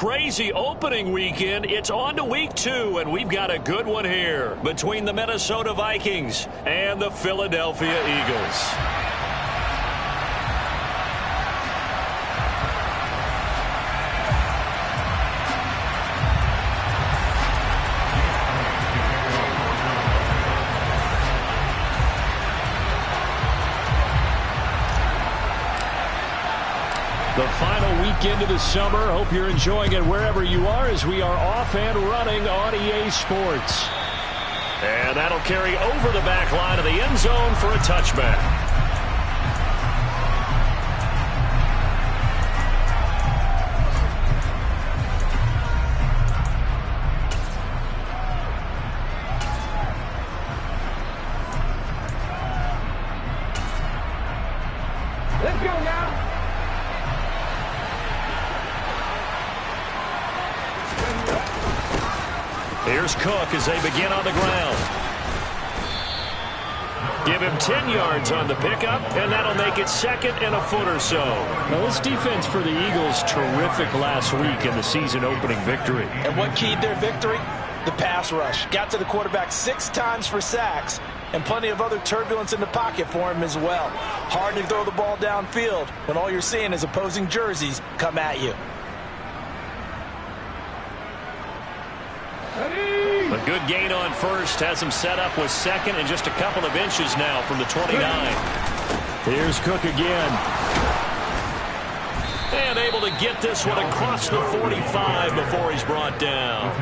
Crazy opening weekend. It's on to week 2, and we've got a good one here between the Minnesota Vikings and the Philadelphia Eagles. The final weekend of the summer. Hope you're enjoying it wherever you are as we are off and running on EA Sports. And that'll carry over the back line of the end zone for a touchback. Let's go now. Here's Cook as they begin on the ground. Give him 10 yards on the pickup, and that'll make it second and a foot or so. Now, this defense for the Eagles, terrific last week in the season-opening victory. And what keyed their victory? The pass rush. Got to the quarterback 6 times for sacks, and plenty of other turbulence in the pocket for him as well. Hard to throw the ball downfield when all you're seeing is opposing jerseys come at you. A good gain on first has him set up with second and just a couple of inches now from the 29. Here's Cook again. And able to get this one across the 45 before he's brought down.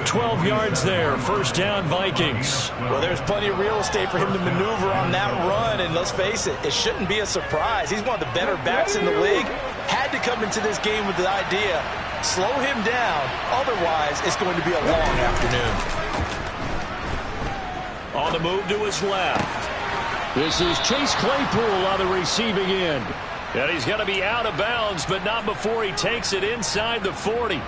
12 yards there, first down Vikings. Well, there's plenty of real estate for him to maneuver on that run, and let's face it, it shouldn't be a surprise. He's one of the better backs in the league. Had to come into this game with the idea, slow him down, otherwise it's going to be a long afternoon. On the move to his left. This is Chase Claypool on the receiving end. And he's going to be out of bounds, but not before he takes it inside the 40.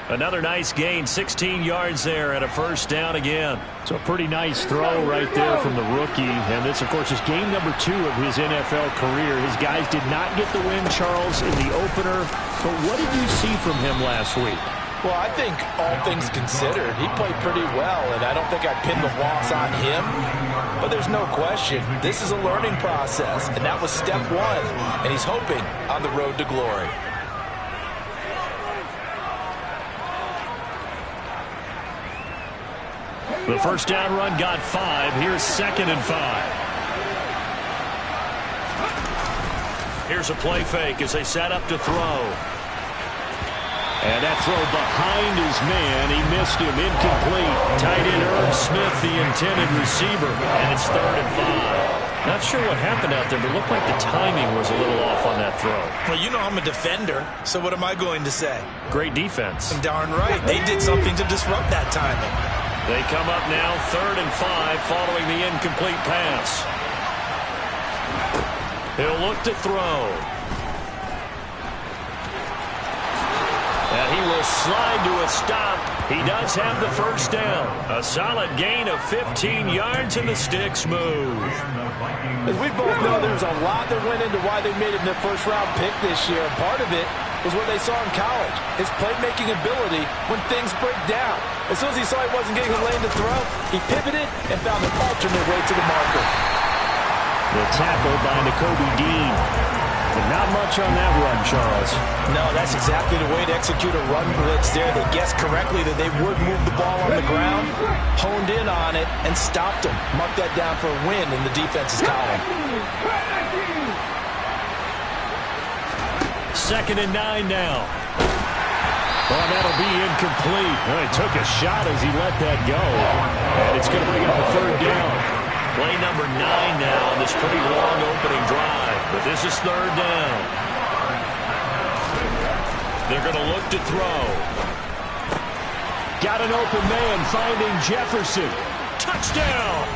Another nice gain, 16 yards there, and a first down again. So a pretty nice throw right there from the rookie. And this, of course, is game number 2 of his NFL career. His guys did not get the win, Charles, in the opener. But what did you see from him last week? Well, I think all things considered, he played pretty well, and I don't think I'd pin the loss on him. But there's no question, this is a learning process, and that was step 1, and he's hoping on the road to glory. The first down run got 5. Here's 2nd and 5. Here's a play fake as they set up to throw. And that throw behind his man. He missed him, incomplete. Tight end Irv Smith, the intended receiver. And it's 3rd and 5. Not sure what happened out there, but it looked like the timing was a little off on that throw. Well, you know I'm a defender, so what am I going to say? Great defense. And darn right, they did something to disrupt that timing. They come up now 3rd and 5 following the incomplete pass. He'll look to throw. And he will slide to a stop. He does have the first down. A solid gain of 15 yards, and the sticks move. As we both know, there's a lot that went into why they made it in their first-round pick this year. Part of it was what they saw in college, his playmaking ability when things break down. As soon as he saw he wasn't getting a lane to throw, he pivoted and found an alternate way to the marker. The tackle by Nakobe Dean. But not much on that run, Charles. No, that's exactly the way to execute a run blitz there. They guessed correctly that they would move the ball on the ground, honed in on it, and stopped him. Marked that down for a win in the defense's column. 2nd and 9 now. Oh, that'll be incomplete. Well, he took a shot as he let that go. And it's going to bring up a 3rd down. Play number 9 now on this pretty long opening drive. But this is 3rd down. They're going to look to throw. Got an open man finding Jefferson. Touchdown!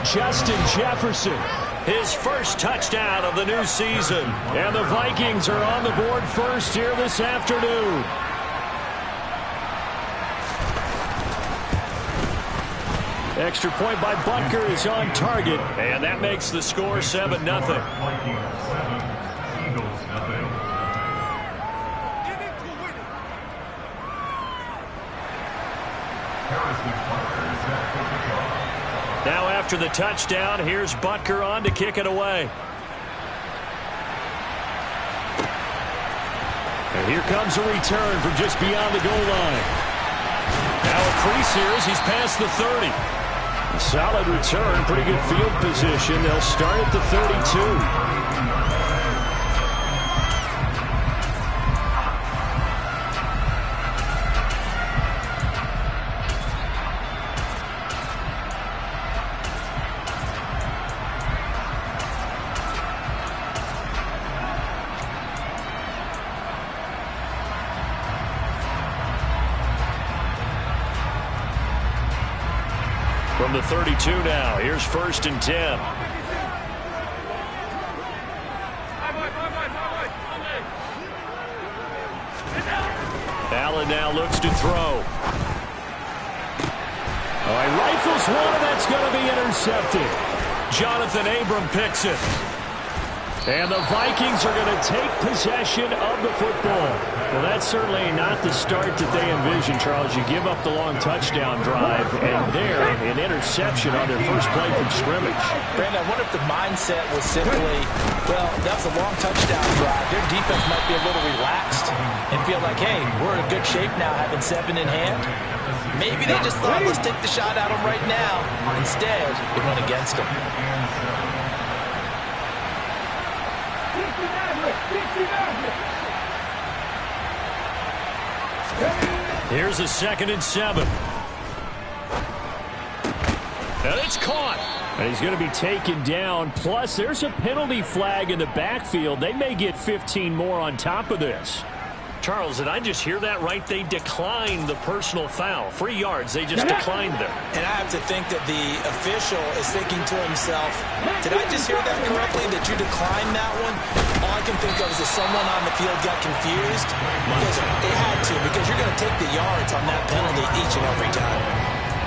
Justin Jefferson. His first touchdown of the new season. And the Vikings are on the board first here this afternoon. Extra point by Butker is on target. And that makes the score 7-0. Now after the touchdown, here's Butker on to kick it away. And here comes a return from just beyond the goal line. Now a crease here as he's past the 30. Solid return, pretty good field position. They'll start at the 32. From the 32 now, here's 1st and 10. Allen now looks to throw. Oh, he rifles one, and that's going to be intercepted. Jonathan Abram picks it. And the Vikings are going to take possession of the football. Well, that's certainly not the start that they envisioned, Charles. You give up the long touchdown drive, and there, an interception on their first play from scrimmage. Brandon, I wonder if the mindset was simply, well, that was a long touchdown drive. Their defense might be a little relaxed and feel like, hey, we're in good shape now, having 7 in hand. Maybe they just thought, let's take the shot at them right now. Instead, it went against them. Here's a 2nd and 7. And it's caught. And he's going to be taken down. Plus, there's a penalty flag in the backfield. They may get 15 more on top of this. Charles, did I just hear that right? They declined the personal foul. 3 yards, they just declined them. And I have to think that the official is thinking to himself, did I just hear that correctly, that you declined that one? All I can think of is that someone on the field got confused because they had to, because you're going to take the yards on that penalty each and every time.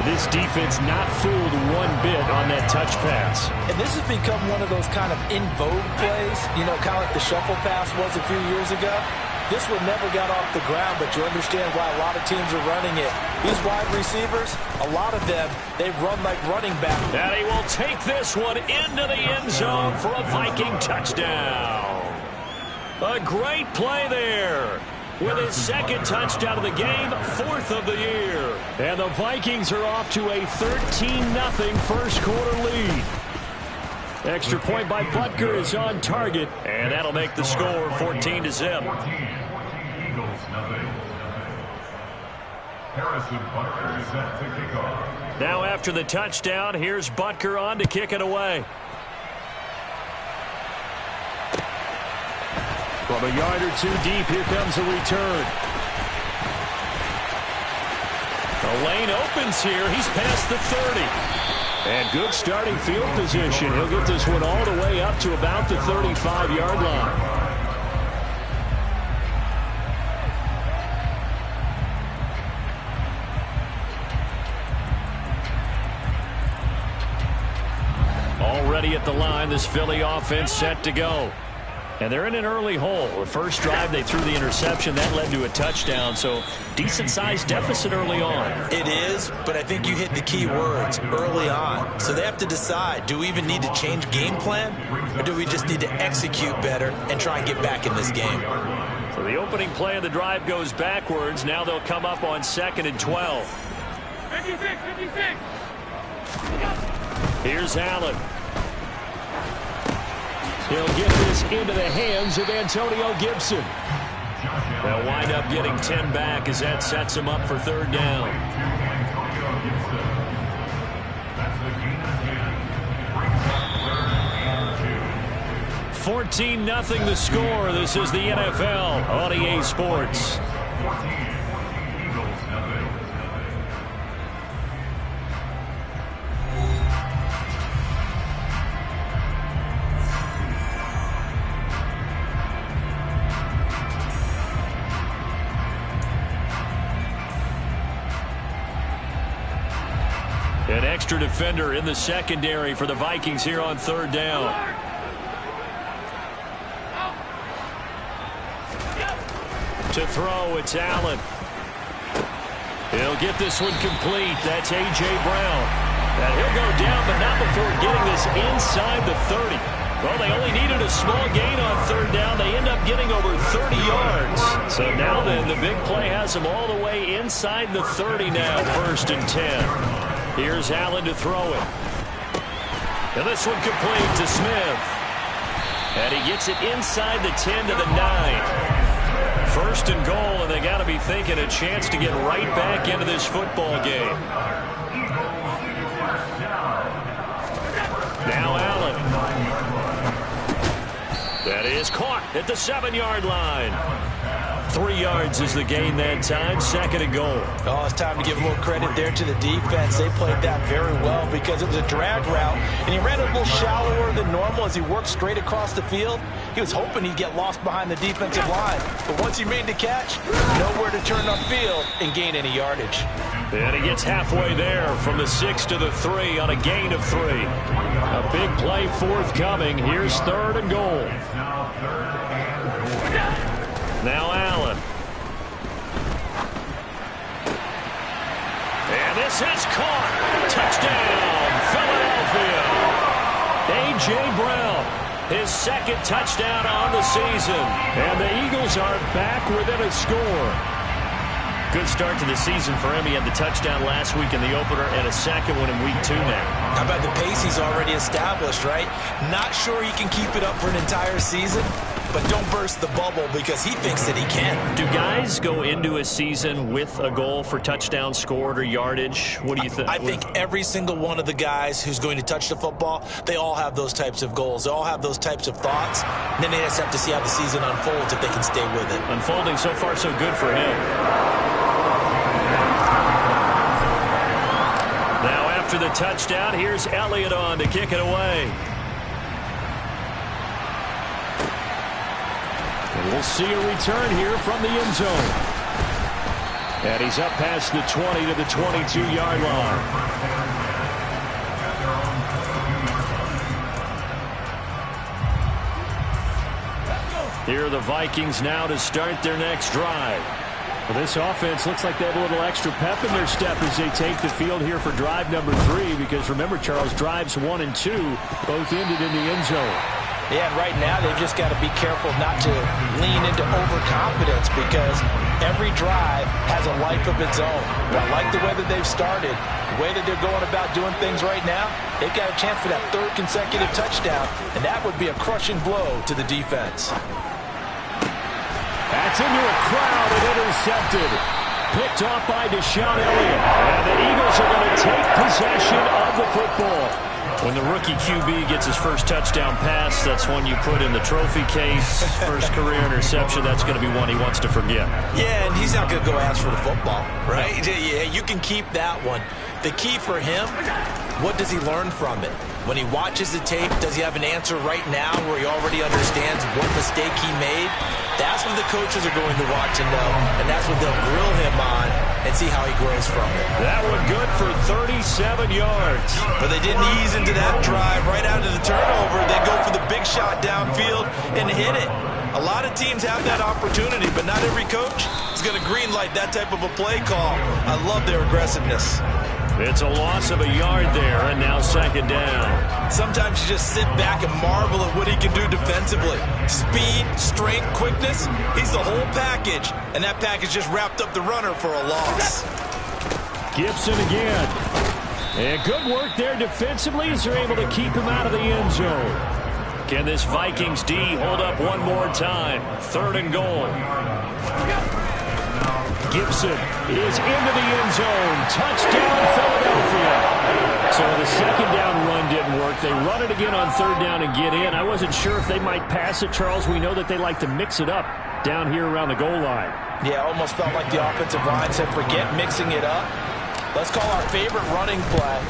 This defense not fooled one bit on that touch pass. And this has become one of those kind of in vogue plays, you know, kind of like the shuffle pass was a few years ago. This one never got off the ground, but you understand why a lot of teams are running it. These wide receivers, a lot of them, they run like running back. And he will take this one into the end zone for a Viking touchdown. A great play there. With his 2nd touchdown of the game, 4th of the year. And the Vikings are off to a 13-0 first quarter lead. Extra point by Butker is on target, and that'll make the score 14-0. Now after the touchdown, here's Butker on to kick it away. From a yard or 2 deep, here comes a return. The lane opens here. He's past the 30. And good starting field position. He'll get this one all the way up to about the 35-yard line. Already at the line, this Philly offense set to go. And they're in an early hole. The first drive, they threw the interception. That led to a touchdown, so decent-sized deficit early on. It is, but I think you hit the key words, early on. So they have to decide, do we even need to change game plan, or do we just need to execute better and try and get back in this game? So the opening play of the drive goes backwards. Now they'll come up on 2nd and 12. 56. Here's Allen. He'll get this into the hands of Antonio Gibson. They'll wind up getting 10 back as that sets him up for 3rd down. 14-0 the score. This is the NFL on EA Sports. An extra defender in the secondary for the Vikings here on 3rd down. To throw, it's Allen. He'll get this one complete. That's A.J. Brown. And he'll go down, but not before getting this inside the 30. Well, they only needed a small gain on third down. They end up getting over 30 yards. So now then, the big play has them all the way inside the 30 now, 1st and 10. Here's Allen to throw it. And this one complete to Smith. And he gets it inside the 10 to the 9. 1st and goal, and they got to be thinking a chance to get right back into this football game. Now Allen. That is caught at the 7-yard line. 3 yards is the gain that time. 2nd and goal. Oh, it's time to give a little credit there to the defense. They played that very well because it was a drag route, and he ran it a little shallower than normal as he worked straight across the field. He was hoping he'd get lost behind the defensive line, but once he made the catch, nowhere to turn upfield and gain any yardage. And he gets halfway there from the 6 to the 3 on a gain of 3. A big play forthcoming. Here's 3rd and goal. Now Allen. And this is caught. Touchdown, Philadelphia. A.J. Brown, his 2nd touchdown on the season. And the Eagles are back within a score. Good start to the season for him. He had the touchdown last week in the opener and a 2nd one in week 2 now. How about the pace he's already established, right? Not sure he can keep it up for an entire season, but don't burst the bubble because he thinks that he can. Do guys go into a season with a goal for touchdown scored or yardage? What do you think? I think every single one of the guys who's going to touch the football, they all have those types of goals. They all have those types of thoughts. And then they just have to see how the season unfolds if they can stay with it. Unfolding so far so good for him. Now after the touchdown, here's Elliott on to kick it away. And we'll see a return here from the end zone. And he's up past the 20 to the 22-yard line. Here are the Vikings now to start their next drive. Well, this offense looks like they have a little extra pep in their step as they take the field here for drive number 3, because remember, Charles, drives 1 and 2 both ended in the end zone. Yeah, and right now they've just got to be careful not to lean into overconfidence because every drive has a life of its own. But I like the way that they've started, the way that they're going about doing things right now. They've got a chance for that 3rd consecutive touchdown, and that would be a crushing blow to the defense. That's into a crowd and intercepted. Picked off by Deshaun Elliott. And the Eagles are going to take possession of the football. When the rookie QB gets his first touchdown pass, that's one you put in the trophy case. First career interception, that's going to be one he wants to forget. Yeah, and he's not going to go ask for the football, right? Yeah, you can keep that one. The key for him, what does he learn from it? When he watches the tape, does he have an answer right now where he already understands what mistake he made? That's what the coaches are going to watch and know, and that's what they'll grill him on and see how he grows from it. That one good for 37 yards. But they didn't ease into that drive right out of the turnover. They go for the big shot downfield and hit it. A lot of teams have that opportunity, but not every coach is going to greenlight that type of a play call. I love their aggressiveness. It's a loss of a yard there, and now 2nd down. Sometimes you just sit back and marvel at what he can do defensively. Speed, strength, quickness, he's the whole package. And that package just wrapped up the runner for a loss. Gibson again. And good work there defensively as they're able to keep him out of the end zone. Can this Vikings D hold up one more time? 3rd and goal. Gibson is into the end zone. Touchdown, Philadelphia. So the 2nd down run didn't work. They run it again on 3rd down and get in. I wasn't sure if they might pass it, Charles. We know that they like to mix it up down here around the goal line. Yeah, almost felt like the offensive line said, forget mixing it up. Let's call our favorite running play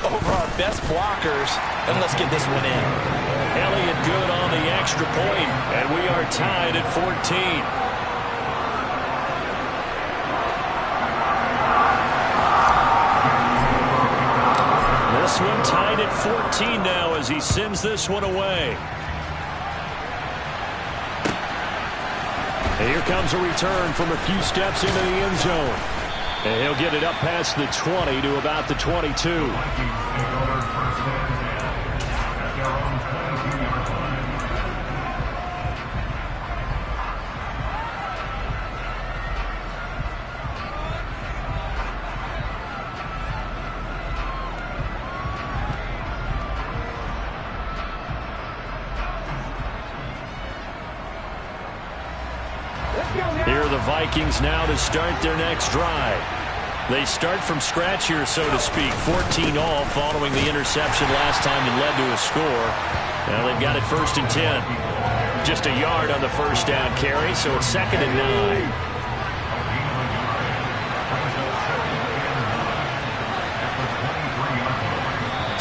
over our best blockers, and let's get this one in. Elliott good on the extra point, and we are tied at 14. This one tied at 14 now as he sends this one away. And here comes a return from a few steps into the end zone. And he'll get it up past the 20 to about the 22. Here are the Vikings now to start their next drive. They start from scratch here, so to speak. 14 all following the interception last time that led to a score. Now they've got it 1st and 10. Just a yard on the first down carry, so it's 2nd and 9.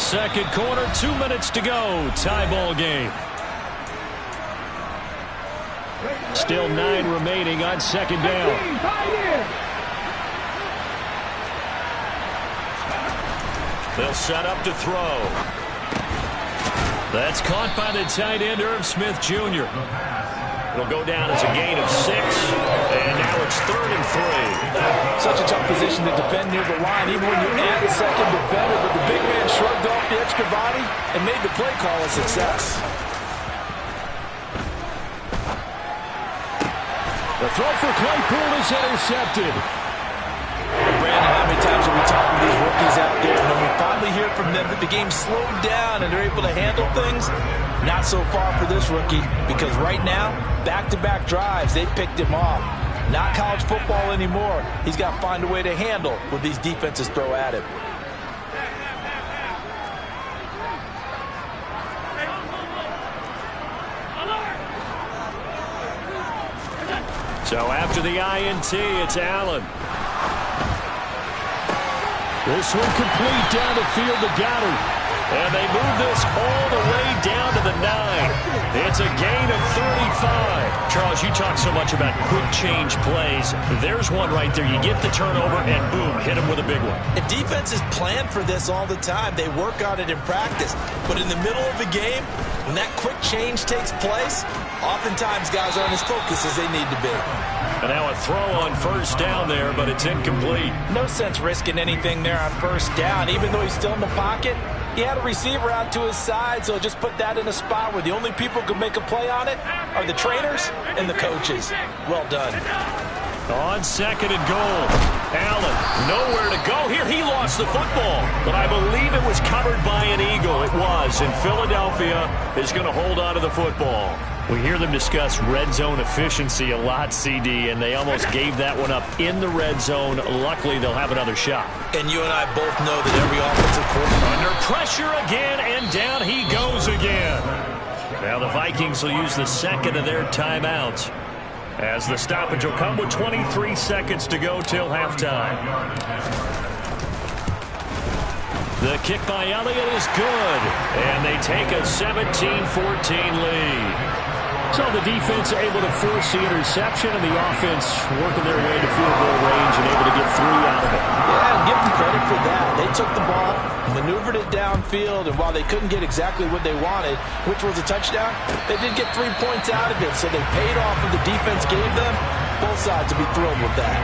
Second quarter, 2 minutes to go. Tie ball game. Still 9 remaining on 2nd down. They'll set up to throw. That's caught by the tight end, Irv Smith Jr. It'll go down as a gain of 6, and now it's 3rd and 3. Such a tough position to defend near the line, even when you add a second defender, but the big man shrugged off the extra body and made the play call a success. The throw for Claypool is intercepted. Brandon, how many times have we talked with these rookies out there, and when we finally hear from them that the game slowed down and they're able to handle things? Not so far for this rookie, because right now, back-to-back drives, they picked him off. Not college football anymore. He's got to find a way to handle what these defenses throw at him. So after the INT, it's Allen. This one complete down the field to Goddard. And they move this all the way down to the 9. It's a gain of 35. Charles, you talk so much about quick change plays. There's one right there. You get the turnover and boom, hit him with a big one. And defenses plan for this all the time. They work on it in practice. But in the middle of the game, when that quick change takes place, oftentimes guys aren't as focused as they need to be. And now a throw on first down there, but it's incomplete. No sense risking anything there on first down. Even though he's still in the pocket, he had a receiver out to his side, so just put that in a spot where the only people who can make a play on it are the trainers and the coaches. Well done. On 2nd and goal. Allen, nowhere to go here. He lost the football, but I believe it was covered by an Eagle. It was, and Philadelphia is going to hold on to the football. We hear them discuss red zone efficiency a lot, CD, and they almost gave that one up in the red zone. Luckily, they'll have another shot. And you and I both know that every offensive coordinator... Under pressure again, and down he goes again. Now the Vikings will use the 2nd of their timeouts, as the stoppage will come with 23 seconds to go till halftime. The kick by Elliott is good, and they take a 17-14 lead. So the defense able to force the interception, and the offense working their way to field goal range and able to get 3 out of it. Yeah, and give them credit for that. They took the ball, maneuvered it downfield, and while they couldn't get exactly what they wanted, which was a touchdown, they did get 3 points out of it. So they paid off what the defense gave them. Both sides will be thrilled with that.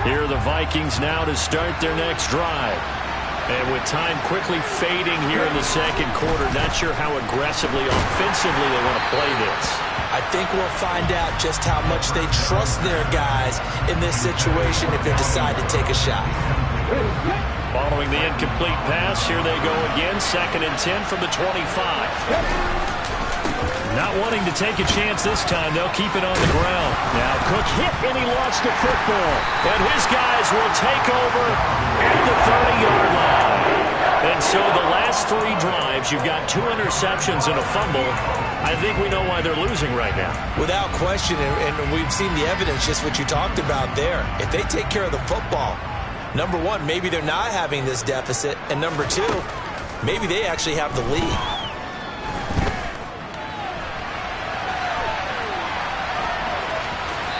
Here are the Vikings now to start their next drive. And with time quickly fading here in the second quarter, not sure how aggressively, offensively they want to play this. I think we'll find out just how much they trust their guys in this situation if they decide to take a shot. Following the incomplete pass, here they go again, 2nd and 10 from the 25. Not wanting to take a chance this time, they'll keep it on the ground. Now Cook hit and he lost the football. And his guys will take over at the 30-yard line. And so the last 3 drives, you've got 2 interceptions and a fumble. I think we know why they're losing right now. Without question, and we've seen the evidence, just what you talked about there. If they take care of the football, number 1, maybe they're not having this deficit. And number 2, maybe they actually have the lead.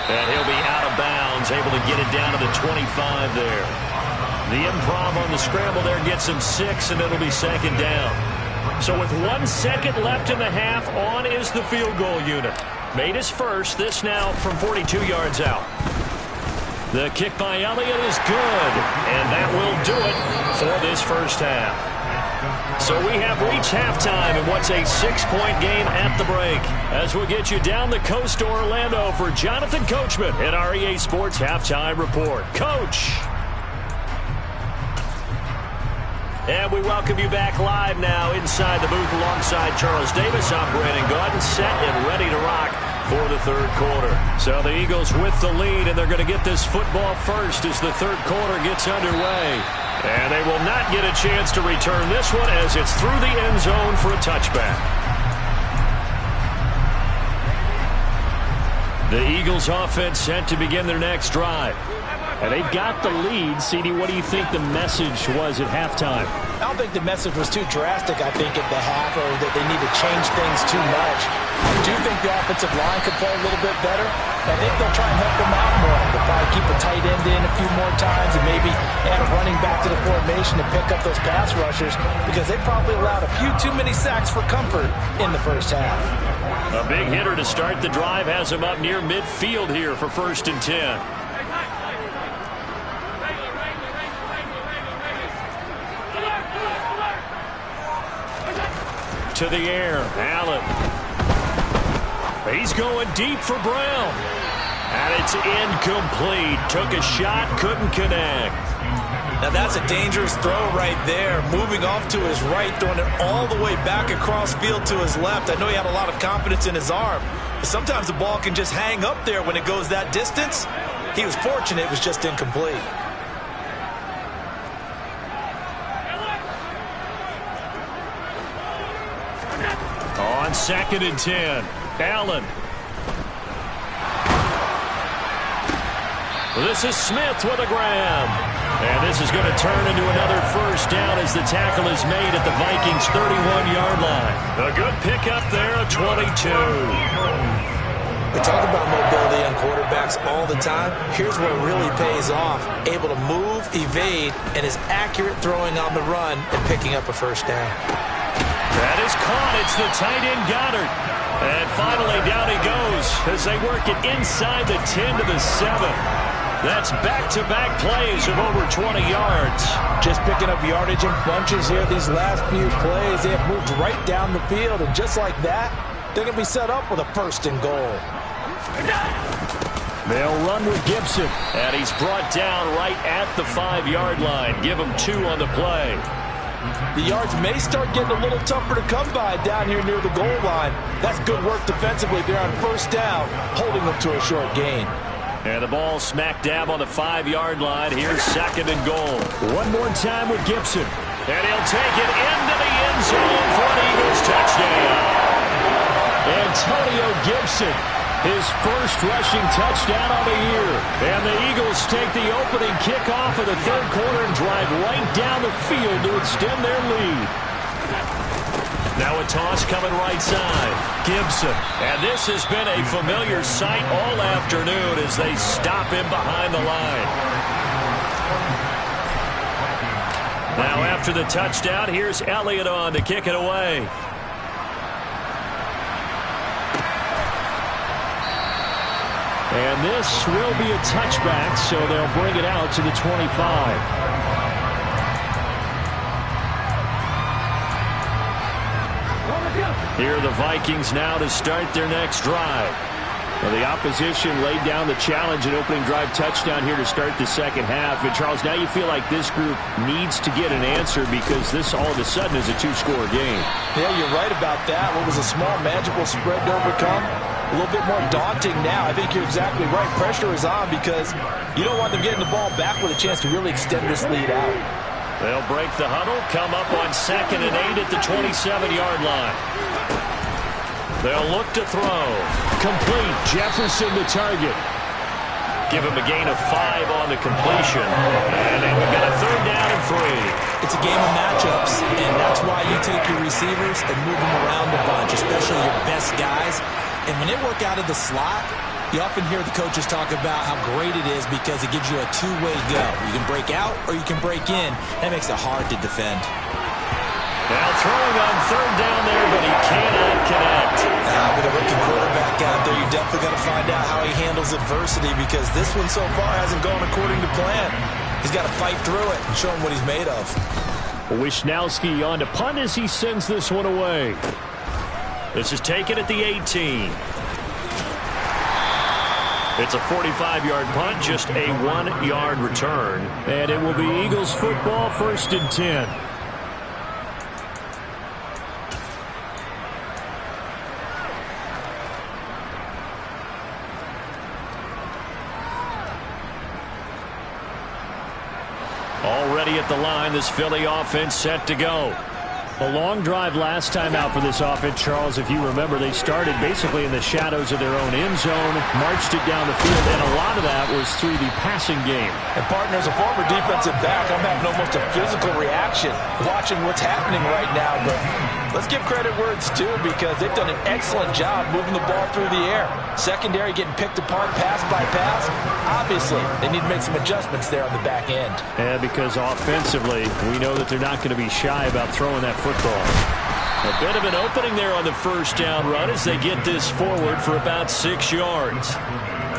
And he'll be out of bounds, able to get it down to the 25 there. The improv on the scramble there gets him 6, and it'll be 2nd down. So with 1 second left in the half, on is the field goal unit. Made his first, this now from 42 yards out. The kick by Elliott is good, and that will do it for this first half. So we have reached halftime in what's a 6-point game at the break. As we get you down the coast to Orlando for Jonathan Coachman in our EA Sports Halftime Report. Coach! And we welcome you back live now inside the booth alongside Charles Davis. I'm Brandon Gaudin, set and ready to rock for the third quarter. So the Eagles with the lead, and they're going to get this football first as the third quarter gets underway. And they will not get a chance to return this one as it's through the end zone for a touchback. The Eagles offense set to begin their next drive. And they've got the lead. CD, what do you think the message was at halftime? I don't think the message was too drastic, I think, at the half, or that they need to change things too much. I do think the offensive line could play a little bit better. I think they'll try and help them out more. They'll probably keep a tight end in a few more times and maybe add a running back to the formation to pick up those pass rushers, because they probably allowed a few too many sacks for comfort in the first half. A big hitter to start the drive has him up near midfield here for 1st and 10. To the air, Allen. He's going deep for Brown. And it's incomplete. Took a shot, couldn't connect. Now that's a dangerous throw right there. Moving off to his right, throwing it all the way back across field to his left. I know he had a lot of confidence in his arm, but sometimes the ball can just hang up there when it goes that distance. He was fortunate it was just incomplete. On 2nd and 10, Allen. This is Smith with a grab. And this is going to turn into another first down as the tackle is made at the Vikings' 31-yard line. A good pickup there, a 22. We talk about mobility on quarterbacks all the time. Here's where it really pays off. Able to move, evade, and is accurate throwing on the run and picking up a first down. That is caught. It's the tight end Goddard. And finally down he goes as they work it inside the 10 to the 7. That's back-to-back plays of over 20 yards. Just picking up yardage in bunches here these last few plays. They have moved right down the field, and just like that, they're going to be set up with a 1st and goal. They'll run with Gibson. And he's brought down right at the 5-yard line. Give him 2 on the play. The yards may start getting a little tougher to come by down here near the goal line. That's good work defensively there on 1st down, holding them to a short gain. And the ball smack dab on the 5-yard line. Here's 2nd and goal. One more time with Gibson. And he'll take it into the end zone for an Eagles touchdown. Antonio Gibson, his first rushing touchdown of the year. And the Eagles take the opening kickoff of the third quarter and drive right down the field to extend their lead. Now a toss coming right side. Gibson. And this has been a familiar sight all afternoon as they stop him behind the line. Now after the touchdown, here's Elliott on to kick it away. And this will be a touchback, so they'll bring it out to the 25. Here are the Vikings now to start their next drive. Well, the opposition laid down the challenge and opening drive touchdown here to start the second half. And, Charles, now you feel like this group needs to get an answer because this all of a sudden is a 2-score game. Yeah, you're right about that. What was a small, manageable spread to overcome? A little bit more daunting now. I think you're exactly right. Pressure is on because you don't want them getting the ball back with a chance to really extend this lead out. They'll break the huddle, come up on 2nd and 8 at the 27-yard line. They'll look to throw. Complete. Jefferson the target. Give him a gain of 5 on the completion. And then we've got a 3rd down and 3. It's a game of matchups, and that's why you take your receivers and move them around a bunch, especially your best guys. And when they work out of the slot, you often hear the coaches talk about how great it is because it gives you a two-way go. You can break out or you can break in. That makes it hard to defend. Now throwing on 3rd definitely going to find out how he handles adversity, because this one so far hasn't gone according to plan. He's got to fight through it and show him what he's made of. Wisnowski on to punt as he sends this one away. This is taken at the 18. It's a 45-yard punt, just a 1-yard return. And it will be Eagles football, 1st and 10. Already at the line, this Philly offense set to go. A long drive last time out for this offense, Charles. If you remember, they started basically in the shadows of their own end zone, marched it down the field, and a lot of that was through the passing game. And partner, as a former defensive back, I'm having almost a physical reaction watching what's happening right now. But let's give credit where it's due, because they've done an excellent job moving the ball through the air. Secondary getting picked apart pass by pass. Obviously, they need to make some adjustments there on the back end. Yeah, because offensively, we know that they're not going to be shy about throwing that football. A bit of an opening there on the first down run as they get this forward for about 6 yards.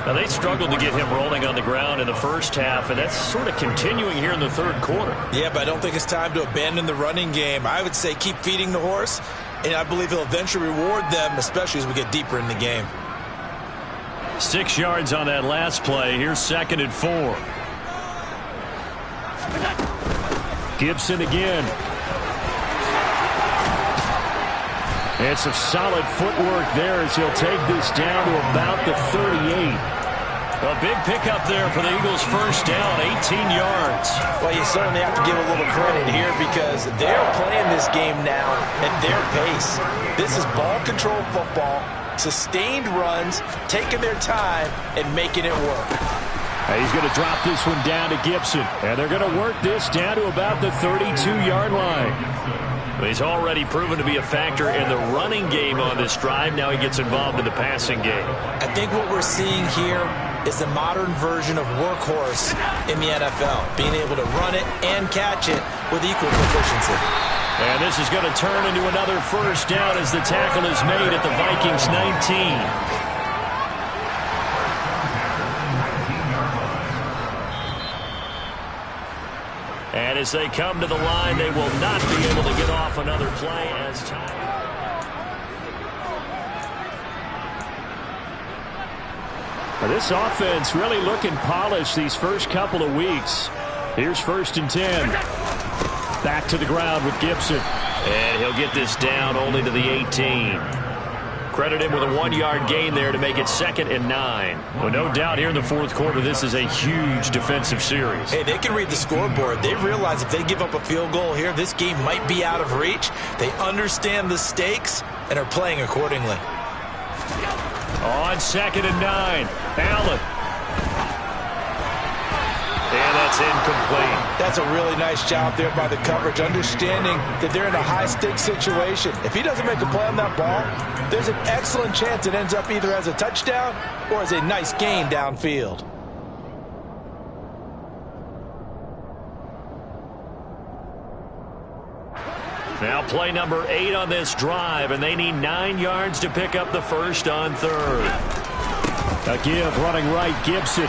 Now, they struggled to get him rolling on the ground in the first half, and that's sort of continuing here in the third quarter. Yeah, but I don't think it's time to abandon the running game. I would say keep feeding the horse, and I believe he'll eventually reward them, especially as we get deeper in the game. 6 yards on that last play. Here's 2nd and 4. Gibson again. And some solid footwork there as he'll take this down to about the 38. A big pickup there for the Eagles' first down, 18 yards. Well, you certainly have to give a little credit here, because they're playing this game now at their pace. This is ball control football, sustained runs, taking their time and making it work. He's going to drop this one down to Gibson, and they're going to work this down to about the 32-yard line. He's already proven to be a factor in the running game on this drive. Now he gets involved in the passing game. I think what we're seeing here is the modern version of workhorse in the NFL, being able to run it and catch it with equal proficiency. And this is going to turn into another first down as the tackle is made at the Vikings 19. And as they come to the line, they will not be able to get off another play as time. This offense really looking polished these first couple of weeks. Here's 1st and 10. Back to the ground with Gibson. And he'll get this down only to the 18. Credit him with a 1-yard gain there to make it 2nd and 9. Well, no doubt here in the fourth quarter, this is a huge defensive series. Hey, they can read the scoreboard. They realize if they give up a field goal here, this game might be out of reach. They understand the stakes and are playing accordingly. On 2nd and 9, Allen. And that's incomplete. That's a really nice job there by the coverage, understanding that they're in a high-stakes situation. If he doesn't make a play on that ball, there's an excellent chance it ends up either as a touchdown or as a nice gain downfield. Now play number 8 on this drive, and they need 9 yards to pick up the first on 3rd. A give running right, Gibson.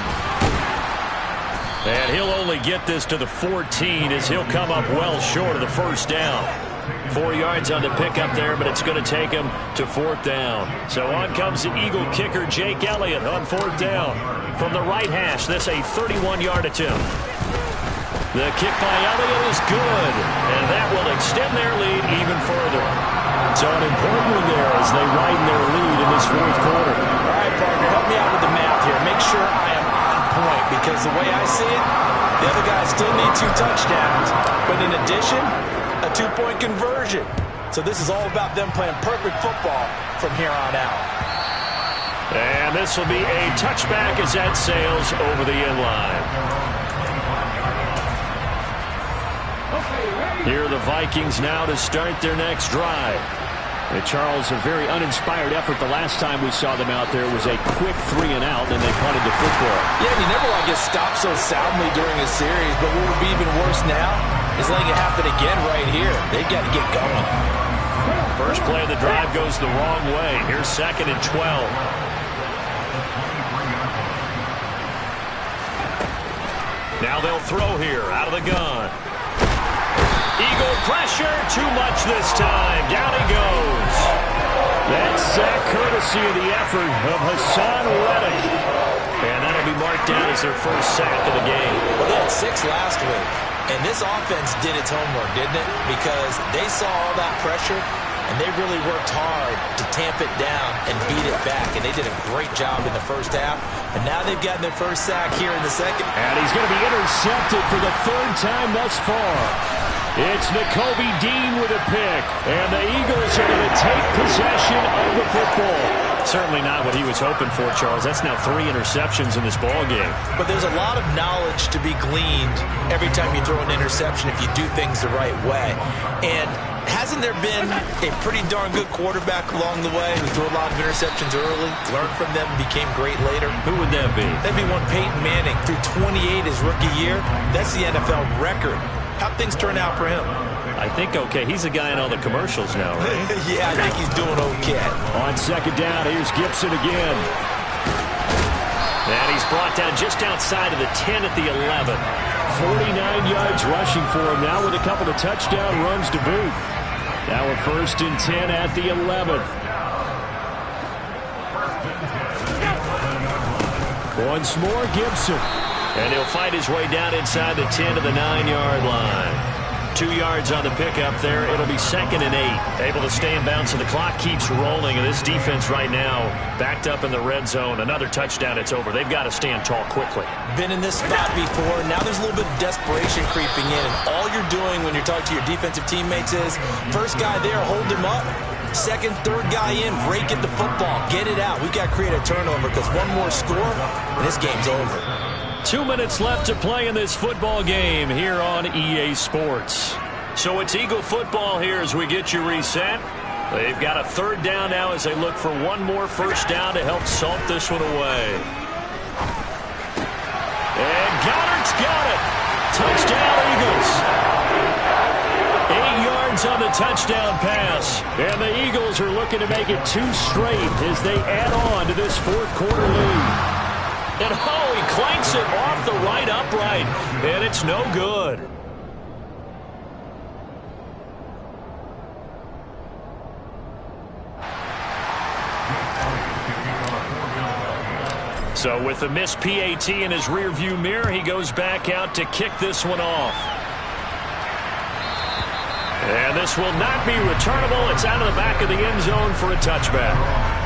And he'll only get this to the 14 as he'll come up well short of the first down. 4 yards on the pickup there, but it's going to take him to 4th down. So on comes the Eagle kicker, Jake Elliott, on 4th down. From the right hash, this a 31-yard attempt. The kick by Elliott is good, and that will extend their lead even further. So an important one there as they widen their lead in this fourth quarter. All right, partner, help me out with the math here. Make sure I am on point, because the way I see it, the other guys still need 2 touchdowns. But in addition, a 2-point conversion. So this is all about them playing perfect football from here on out. And this will be a touchback as that sails over the end line. Here are the Vikings now to start their next drive. And Charles, a very uninspired effort the last time we saw them out there was a quick 3 and out, and they punted the football. Yeah, and you never want to get stopped so soundly during a series, but what would be even worse now is letting it happen again right here. They've got to get going. First play of the drive goes the wrong way. Here's 2nd and 12. Now they'll throw here out of the gun. Eagle pressure, too much this time. Down he goes. That's sack courtesy of the effort of Hassan Reddick. And that'll be marked down as their first sack of the game. Well, they had 6 last week. And this offense did its homework, didn't it? Because they saw all that pressure, and they really worked hard to tamp it down and beat it back. And they did a great job in the first half. And now they've gotten their first sack here in the second. And he's going to be intercepted for the 3rd time thus far. It's Nakobe Dean with a pick. And the Eagles are going to take possession of the football. Certainly not what he was hoping for, Charles. That's now 3 interceptions in this ball game. But there's a lot of knowledge to be gleaned every time you throw an interception if you do things the right way. And hasn't there been a pretty darn good quarterback along the way who threw a lot of interceptions early, learned from them, became great later? Who would that be? That'd be one Peyton Manning. Threw 28 his rookie year. That's the NFL record. How'd things turn out for him? I think okay. He's a guy in all the commercials now, right? Yeah, I think he's doing okay. On 2nd down, here's Gibson again. And he's brought down just outside of the 10 at the 11. 49 yards rushing for him now with a couple of touchdown runs to boot. Now a 1st and 10 at the 11. Once more, Gibson. And he'll fight his way down inside the 10 to the 9-yard line. 2 yards on the pickup there. It'll be 2nd and 8. Able to stay in bounds, so the clock keeps rolling. And this defense right now backed up in the red zone. Another touchdown, it's over. They've got to stand tall quickly. Been in this spot before. Now there's a little bit of desperation creeping in. And all you're doing when you're talking to your defensive teammates is, first guy there, hold him up. 2nd, 3rd guy in, break at the football. Get it out. We've got to create a turnover because one more score, and this game's over. 2 minutes left to play in this football game here on EA Sports. So it's Eagle football here as we get you reset. They've got a 3rd down now as they look for one more first down to help salt this one away. And Goddard's got it. Touchdown, Eagles. 8 yards on the touchdown pass. And the Eagles are looking to make it 2 straight as they add on to this 4th quarter lead. And oh, he clanks it off the right upright. And it's no good. So with the missed PAT in his rearview mirror, he goes back out to kick this one off. And this will not be returnable. It's out of the back of the end zone for a touchback.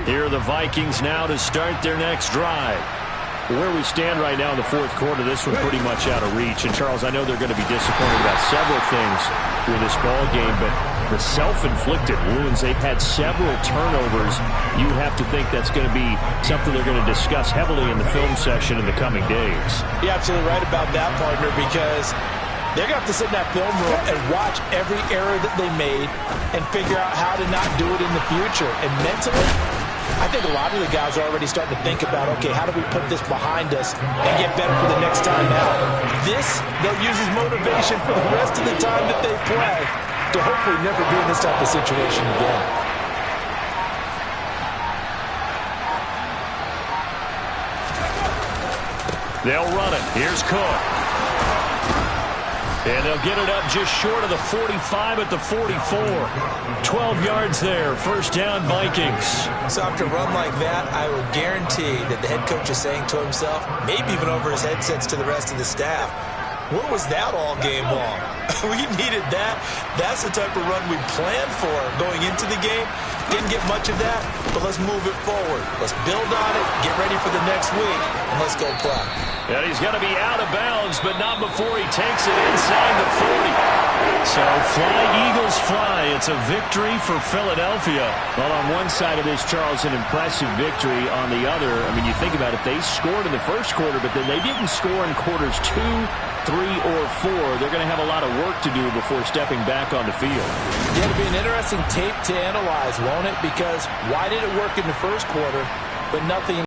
Here are the Vikings now to start their next drive. Where we stand right now in the 4th quarter, this one pretty much out of reach. And, Charles, I know they're going to be disappointed about several things with this ball game, but the self-inflicted wounds, they've had several turnovers. You have to think that's going to be something they're going to discuss heavily in the film session in the coming days. You're absolutely right about that, partner, because they're going to have to sit in that film room and watch every error that they made and figure out how to not do it in the future. And mentally, I think a lot of the guys are already starting to think about, okay, how do we put this behind us and get better for the next time out? This, they'll use as motivation for the rest of the time that they play to hopefully never be in this type of situation again. They'll run it. Here's Cook. And they'll get it up just short of the 45 at the 44. 12 yards there. First down, Vikings. So after a run like that, I will guarantee that the head coach is saying to himself, maybe even over his headsets to the rest of the staff, what was that all game long? We needed that. That's the type of run we planned for going into the game. Didn't get much of that, but let's move it forward. Let's build on it, get ready for the next week, and let's go play. And he's going to be out of bounds, but not before he takes it inside the 40. So fly, Eagles, fly. It's a victory for Philadelphia. Well, on one side of this, Charles, an impressive victory. On the other, I mean, you think about it, they scored in the first quarter, but then they didn't score in quarters 2, 3, or 4. They're going to have a lot of work to do before stepping back on the field. Yeah, it'll be an interesting tape to analyze, won't it? Because why did it work in the first quarter, but nothing